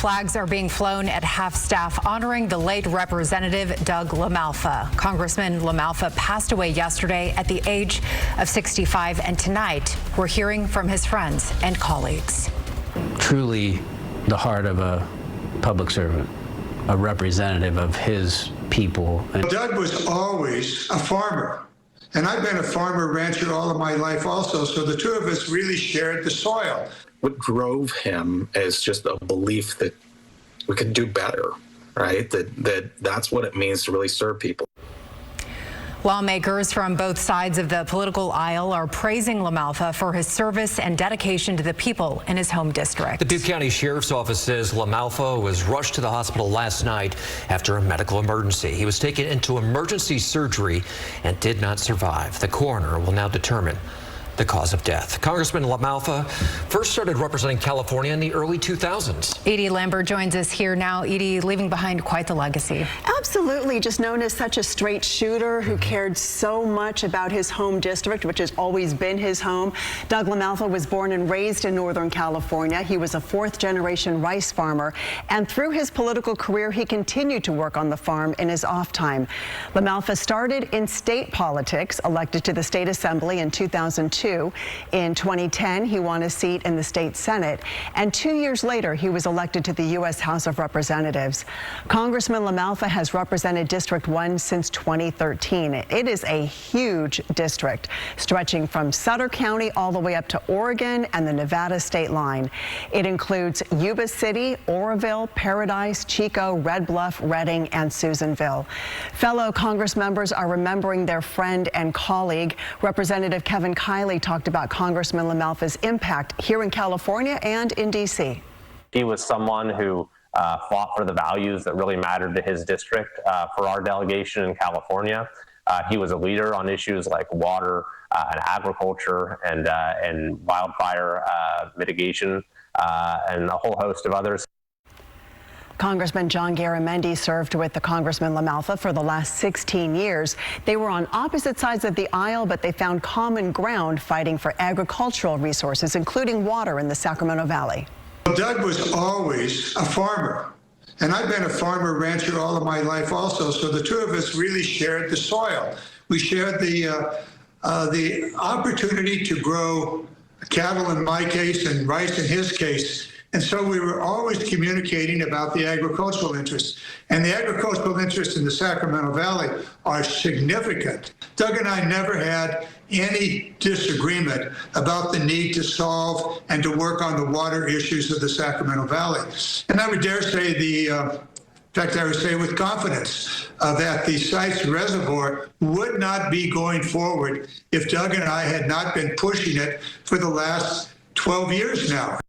flags are being flown at half-staff honoring the late Representative Doug LaMalfa. Congressman LaMalfa passed away yesterday at the age of 65, and tonight we're hearing from his friends and colleagues. Truly the heart of a public servant, a representative of his people. Doug was always a farmer, and I've been a farmer rancher all of my life also, so the two of us really shared the soil. What drove him is just a belief that we could do better, right? That's what it means to really serve people. Lawmakers from both sides of the political aisle are praising LaMalfa for his service and dedication to the people in his home district. The Duke County Sheriff's Office says LaMalfa was rushed to the hospital last night after a medical emergency. He was taken into emergency surgery and did not survive. The coroner will now determine the cause of death. Congressman LaMalfa first started representing California in the early 2000s. Edie Lambert joins us here now. Edie, leaving behind quite the legacy. Absolutely, just known as such a straight shooter who cared so much about his home district, which has always been his home. Doug LaMalfa was born and raised in Northern California. He was a fourth-generation rice farmer, and through his political career, he continued to work on the farm in his off time. LaMalfa started in state politics, elected to the state assembly in 2002. In 2010, he won a seat in the state Senate, and 2 years later, he was elected to the U.S. House of Representatives. Congressman LaMalfa has represented District 1 since 2013. It is a huge district, stretching from Sutter County all the way up to Oregon and the Nevada state line. It includes Yuba City, Oroville, Paradise, Chico, Red Bluff, Redding, and Susanville. Fellow Congress members are remembering their friend and colleague. Representative Kevin Kiley talked about Congressman LaMalfa's impact here in California and in D.C. He was someone who fought for the values that really mattered to his district. For our delegation in California, he was a leader on issues like water and agriculture and wildfire mitigation and a whole host of others. Congressman John Garamendi served with the Congressman LaMalfa for the last 16 years. They were on opposite sides of the aisle, but they found common ground fighting for agricultural resources, including water in the Sacramento Valley. Doug was always a farmer, and I've been a farmer rancher all of my life also, so the two of us really shared the soil. We shared the opportunity to grow cattle in my case and rice in his case. And so we were always communicating about the agricultural interests. And the agricultural interests in the Sacramento Valley are significant. Doug and I never had any disagreement about the need to solve and to work on the water issues of the Sacramento Valley. And I would dare say in fact, I would say with confidence that the Sites Reservoir would not be going forward if Doug and I had not been pushing it for the last 12 years now.